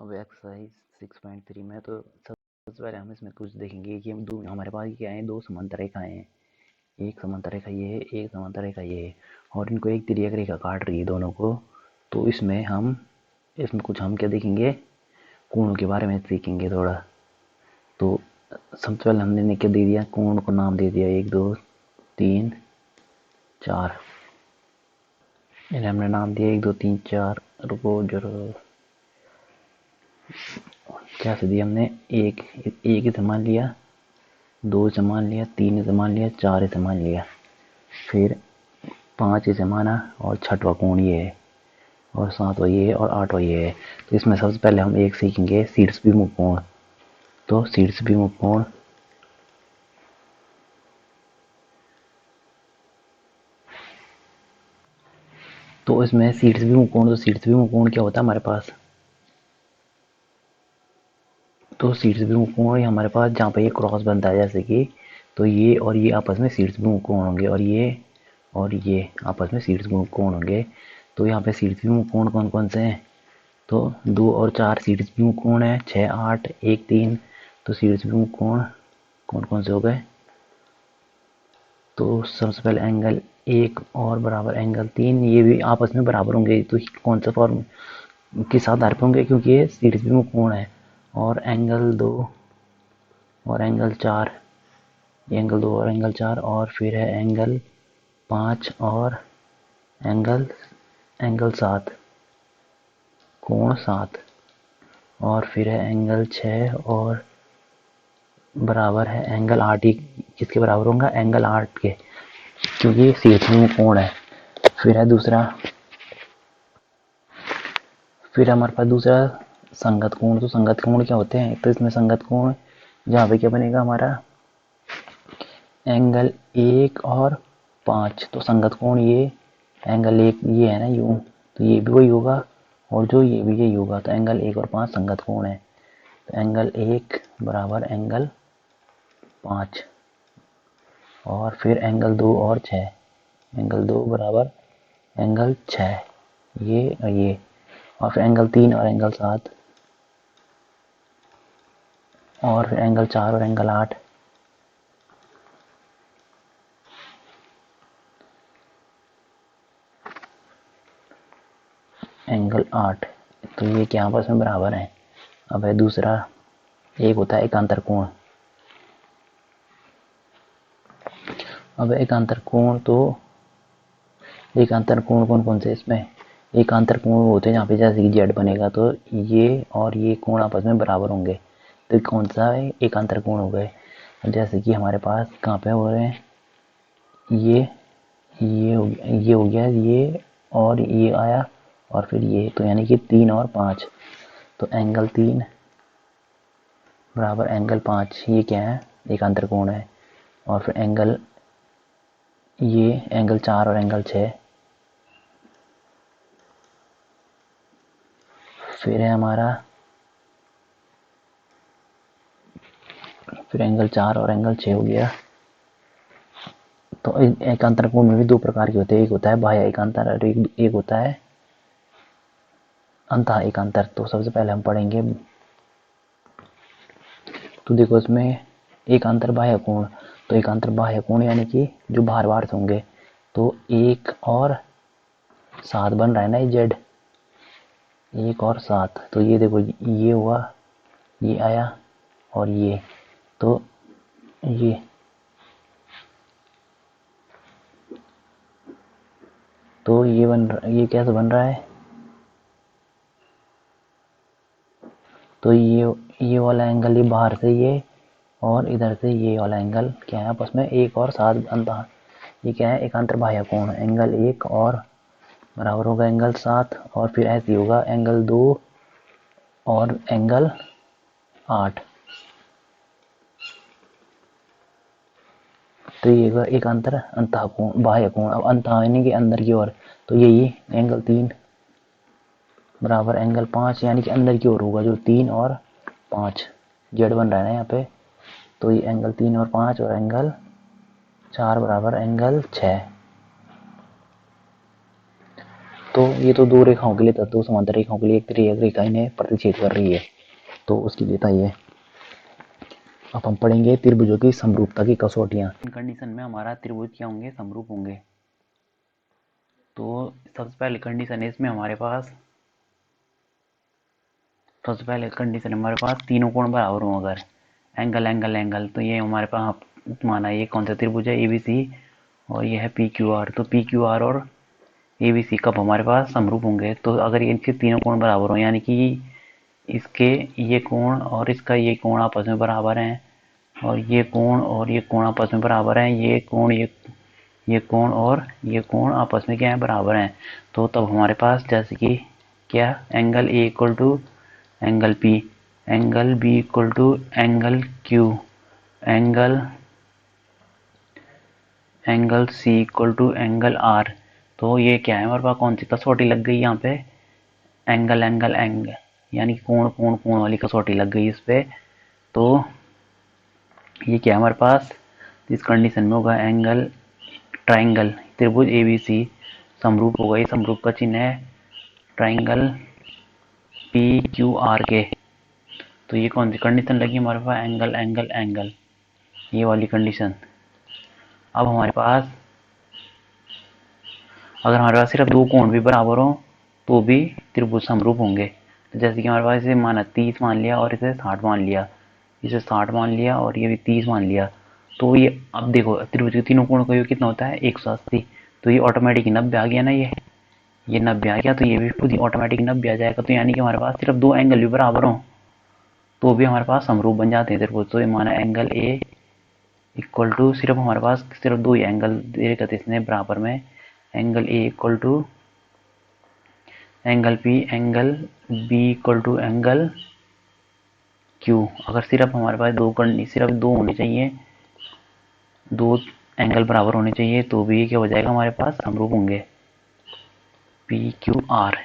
अब एक्सरसाइज 6.3 में तो सबसे पहले हम इसमें कुछ देखेंगे कि हम दो हमारे पास क्या है, दो समांतर रेखाएं हैं। एक समांतर रेखा ये है, एक समांतर रेखा ये है, और इनको एक तिर्यक रेखा काट रही है दोनों को। तो इसमें कुछ हम क्या देखेंगे, कोणों के बारे में सीखेंगे थोड़ा। तो सबसे पहले हमने क्या दे दिया, कोण को नाम दे दिया 1 2 3 4। इन्हें हमने नाम दिया 1 2 3 4। रुको जरा, क्या से दिया हमने, एक इसे मान लिया, 2 इसे मान लिया, 3 इसे मान लिया, 4 इसे मान लिया, फिर 5 इसे माना, और छठवां कोण ये है, और 7वां ये है, और 8वां ये है। तो इसमें सबसे पहले हम एक सीखेंगे शीर्षभिमुख कोण। तो शीर्षभिमुख कोण तो इसमें शीर्षभिमुख कोण क्या होता है हमारे पास, तो शीर्षभिमुख कोण ये हमारे पास जहाँ पे ये क्रॉस बनता है, जैसे कि तो ये और ये आपस में शीर्षभिमुख कोण होंगे, और ये आपस में शीर्षभिमुख कोण होंगे। तो यहाँ पे शीर्षभिमुख कोण कौन कौन से हैं, तो 2 और 4 शीर्षभिमुख कोण है, 6 8 1 3। तो शीर्षभिमुख कोण कौन कौन से हो गए, तो सबसे पहले एंगल 1 और बराबर एंगल 3, ये भी आपस में बराबर होंगे। तो कौन सा फॉर्म किस आधार पर होंगे, क्योंकि ये शीर्षभिमुख कोण है। और एंगल 2 और एंगल 4, एंगल 2 और एंगल 4, और फिर है एंगल 5 और एंगल 7, कोण 7, और फिर है एंगल 6 और बराबर है एंगल 8। ही किसके बराबर होगा, एंगल 8 के, क्योंकि ये शीर्षभिमुख कोण है। फिर है दूसरा, फिर हमारे पास दूसरा संगत कोण। तो संगत कोण क्या होते हैं, तो इसमें संगत कोण जहाँ पे क्या बनेगा हमारा, एंगल 1 और 5। तो संगत कोण ये एंगल 1 ये है ना यूं, तो ये भी वही होगा, और जो ये भी यही होगा। तो एंगल 1 और 5 संगत कोण है। तो एंगल 1 बराबर एंगल 5, और फिर एंगल 2 और 6, एंगल 2 बराबर एंगल 6, ये और फिर एंगल 3 और एंगल 7, और फिर एंगल 4 और एंगल 8, एंगल 8। तो ये क्या आपस में बराबर है। अब है दूसरा, एक होता है एकांतर कोण। अब एकांतर कोण, तो एकांतर कोण कौन कौन से इसमें, एकांतर कोण होते हैं जहाँ पे जैसे कि जेड बनेगा, तो ये और ये कोण आपस में बराबर होंगे। तो कौन सा है, एकांतर कोण हो गए। जैसे कि हमारे पास कहाँ पे हो रहे हैं, ये हो गया ये, और ये आया, और फिर ये, तो यानी कि 3 और 5। तो एंगल 3 बराबर एंगल 5, ये क्या है, एकांतर कोण है। और फिर ये एंगल 4 और एंगल 6, फिर है हमारा, फिर एंगल 4 और एंगल 6 हो गया। तो एकांतर कोण में भी दो प्रकार के होते हैं, एक होता है बाह्य एकांतर और एक होता है अंतः एकांतर। तो सबसे पहले हम पढ़ेंगे, तो देखो इसमें एकांतर बाह्य कोण। तो एकांतर बाह्य कोण यानी कि जो बाहर बाहर से होंगे। तो 1 और 7 बन रहा है ना, ये जेड 1 और 7। तो ये देखो, ये हुआ, ये आया, और ये, तो ये कैसे बन रहा है, तो ये वाला एंगल ये बाहर से ये, और इधर से ये वाला एंगल क्या है आपस में 1 और 7 अंतः, ये क्या है, एकांतर बाह्य कोण। एंगल 1 और बराबर होगा एंगल 7, और फिर ऐसे होगा एंगल 2 और एंगल 8। तो ये एकांतर अंतः कोण, बाह्य कोण। अब अंतः यानी कि अंदर की ओर, तो यही एंगल 3 बराबर एंगल 5, यानी कि अंदर की ओर होगा, जो 3 और 5 जेड बन रहा है ना यहाँ पे। तो ये एंगल 3 और 5, और एंगल 4 बराबर एंगल 6। तो ये तो दो रेखाओं के लिए था, दो समांतर रेखाओं के लिए एक तिर्यक रेखा इन्हें प्रतिच्छेद कर रही है, तो उसके लिए था ये। अब हम पढ़ेंगे त्रिभुजों की समरूपता की कसौटियां। इन कंडीशन में हमारा त्रिभुज क्या होंगे, समरूप होंगे। तो सबसे पहले कंडीशन है इसमें हमारे पास, सबसे पहले कंडीशन हमारे पास तीनों कोण बराबर हों अगर, एंगल एंगल एंगल, तो ये हमारे पास माना ये कौन सा त्रिभुज है, एबीसी, और ये है पी क्यू आर। तो पी क्यू आर और एबीसी कब हमारे पास समरूप होंगे, तो अगर इनके तीनों कोण बराबर हो, यानी कि इसके ये कोण और इसका ये कोण आपस में बराबर हैं, और ये कोण और ये कोण आपस में बराबर हैं, ये कोण ये कोण और ये कोण आपस में क्या है, बराबर हैं। तो तब हमारे पास जैसे कि क्या, angle A equal to angle P, angle B equal to angle Q, angle C equal to angle R. तो ये क्या है हमारे पास, कौन सी कसौटी लग गई यहाँ पे, एंगल एंगल एंगल, यानी कोण कोण कोण वाली कसौटी लग गई इस पे। तो ये क्या है हमारे पास, इस कंडीशन में होगा एंगल ट्राइंगल त्रिभुज एबीसी समरूप होगा, ये समरूप का चिन्ह है ट्राइंगल पी क्यू आर के। तो ये कौन सी कंडीशन लगी हमारे पास, एंगल एंगल एंगल, ये वाली कंडीशन। अब हमारे पास अगर हमारे पास सिर्फ दो कोण भी बराबर हो तो भी त्रिभुज समरूप होंगे। तो जैसे कि हमारे पास इसे माना 30 मान लिया और इसे 60 मान लिया, इसे 60 मान लिया और ये भी 30 मान लिया, तो ये अब देखो त्रिभुज के तीनों कोणों का योग कितना होता है, 180। तो ये ऑटोमेटिक 90 आ गया ना, ये 90 आ गया, तो ये भी खुद ही ऑटोमेटिक 90 आ जाएगा। तो यानी कि हमारे पास सिर्फ दो एंगल भी बराबर हो तो भी हमारे पास समरूप बन जाते हैं त्रिभुज। तो ये माना एंगल ए इक्वल टू, सिर्फ हमारे पास सिर्फ दो ही एंगल दे रखे थे इसने बराबर में, angle A equal to angle P, angle B equal to angle Q. अगर सिर्फ हमारे पास सिर्फ दो होने चाहिए, दो एंगल बराबर होने चाहिए, तो भी क्या हो जाएगा हमारे पास, समरूप होंगे, पी क्यू आर।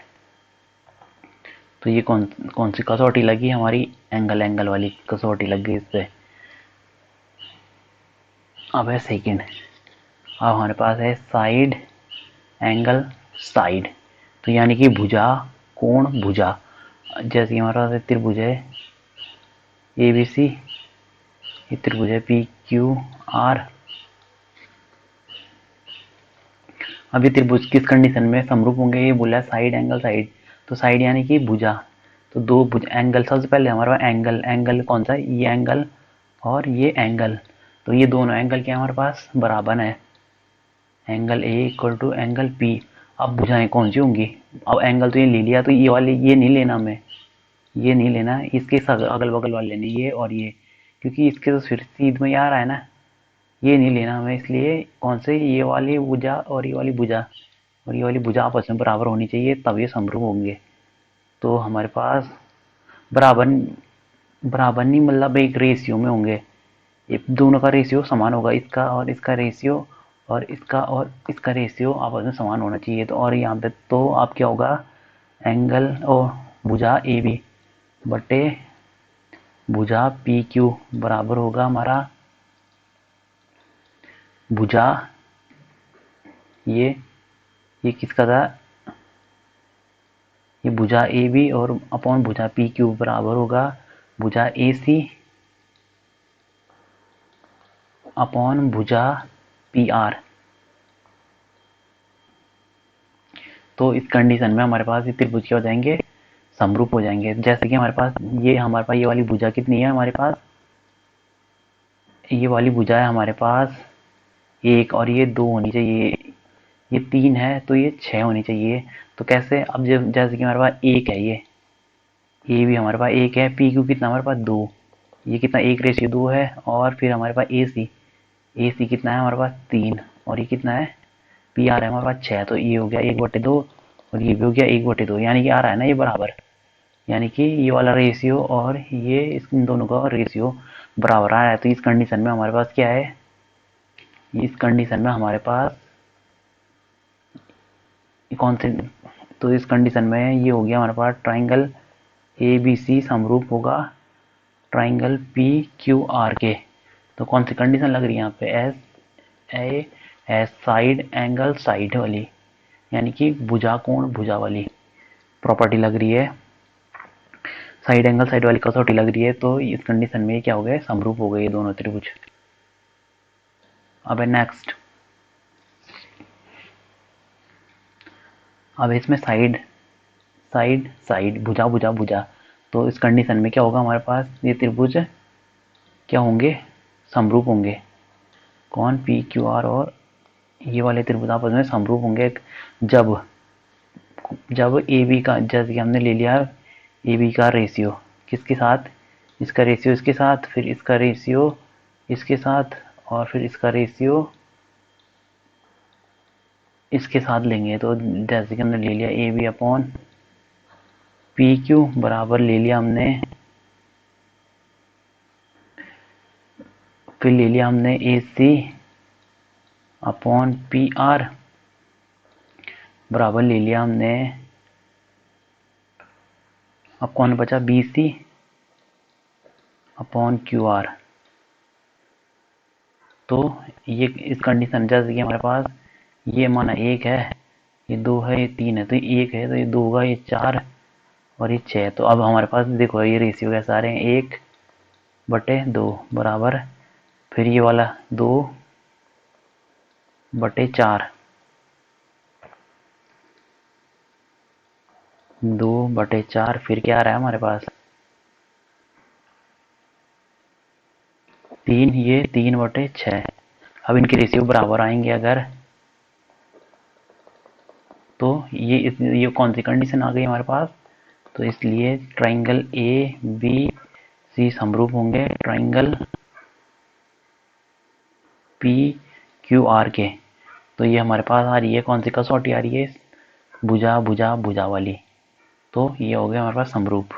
तो ये कौन सी कसौटी लगी हमारी, एंगल एंगल वाली कसौटी लग गई इस पे। अब है सेकंड, अब हमारे पास है साइड एंगल साइड, तो यानी कि भुजा कोण भुजा। जैसे हमारे पास त्रिभुज है ए बी सी, ये त्रिभुज है पी क्यू आर। अभी त्रिभुज किस कंडीशन में समरूप होंगे, ये बोला है साइड एंगल साइड। तो साइड यानी कि भुजा, तो दो भुज एंगल, सबसे पहले हमारे पास एंगल, एंगल कौन सा, ये एंगल और ये एंगल, तो ये दोनों एंगल क्या हमारे पास बराबर है, angle A equal to angle P. अब भुजाएं कौन सी होंगी, अब एंगल तो ये ले लिया, तो ये वाले ये नहीं लेना हमें, ये नहीं लेना, इसके अगल बगल वाले लेने, ये और ये, क्योंकि इसके तो फिर सीध में आ रहा है ना, ये नहीं लेना हमें, इसलिए कौन से, ये वाली भुजा और ये वाली भुजा और ये वाली भुजा आपस में बराबर होनी चाहिए, तब ये समरूप होंगे। तो हमारे पास बराबर बराबर नहीं, मतलब एक रेशियो में होंगे, ये दोनों का रेशियो समान होगा, इसका और इसका रेशियो और इसका रेशियो आपस में समान होना चाहिए। तो और यहाँ पे तो आप क्या होगा, एंगल और भुजा ए बी बटे भुजा पी क्यू बराबर होगा हमारा भुजा, ये किसका था, ये भुजा ए बी और अपॉन भुजा पी क्यू बराबर होगा भुजा ए सी अपॉन भुजा पी आर। तो इस कंडीशन में हमारे पास ये त्रिभुज क्या हो जाएंगे, समरूप हो जाएंगे। जैसे कि हमारे पास ये वाली भुजा कितनी है, हमारे पास ये वाली भुजा है हमारे पास एक, और ये दो होनी चाहिए, ये तीन है तो ये 6 होनी चाहिए। तो कैसे, अब जब जैसे कि हमारे पास एक है, ये भी हमारे पास एक है, पी क्यू कितना हमारे पास दो, ये कितना, एक रेशियो दो है, और फिर हमारे पास ए सी कितना है हमारे पास तीन, और ये कितना है पी आर है हमारे पास 6। तो ये हो गया 1/2 और ये भी हो गया 1/2, यानी कि आ रहा है ना ये बराबर, यानी कि ये वाला रेशियो और ये इन दोनों का रेशियो बराबर आ रहा है। तो इस कंडीशन में हमारे पास क्या है, इस कंडीशन में हमारे पास कौन से, तो इस कंडीशन में ये हो गया हमारे पास ट्राइंगल ए बी सी समरूप होगा ट्राइंगल पी क्यू आर के। तो कौन सी कंडीशन लग रही है यहाँ पे, S A S side angle side वाली, यानी कि भुजा कोण भुजा वाली प्रॉपर्टी लग रही है, साइड एंगल साइड वाली कसौटी लग रही है, तो इस कंडीशन में क्या हो गया, समरूप हो गए ये दोनों त्रिभुज। अब नेक्स्ट, अब इसमें साइड साइड साइड भुजा भुजा भुजा, तो इस कंडीशन में क्या होगा, हमारे पास ये त्रिभुज क्या होंगे, समरूप होंगे। कौन, पी क्यू आर और ये वाले त्रिभुज आपस में समरूप होंगे जब जब ए बी का, जैसे कि हमने ले लिया ए बी का रेशियो किसके साथ, इसका रेशियो इसके साथ, फिर इसका रेशियो इसके साथ, और फिर इसका रेशियो इसके साथ लेंगे। तो जैसे कि हमने ले लिया A B upon P Q बराबर ले लिया हमने, फिर ले लिया हमने A C upon P R बराबर ले लिया हमने, अब कौन बचा, B C upon Q R. तो ये इस कंडीशन, जैसे कि हमारे पास ये माना 1 है, ये 2 है, ये 3 है, तो ये 1 है, तो ये 2 होगा, ये 4 और ये 6। तो अब हमारे पास देखो ये रेशियो कैसे आ रहे हैं, 1/2 बराबर, फिर ये वाला 2/4, 2/4, फिर क्या आ रहा है हमारे पास 3, ये 3/6। अब इनके रेशियो बराबर आएंगे अगर, तो ये कौन सी कंडीशन आ गई हमारे पास, तो इसलिए ट्राइंगल ए बी सी समरूप होंगे ट्राइंगल पी क्यू आर के। तो ये हमारे पास आ रही है, कौन सी कसौटी आ रही है, भुजा भुजा भुजा वाली। तो ये हो गया हमारे पास समरूप।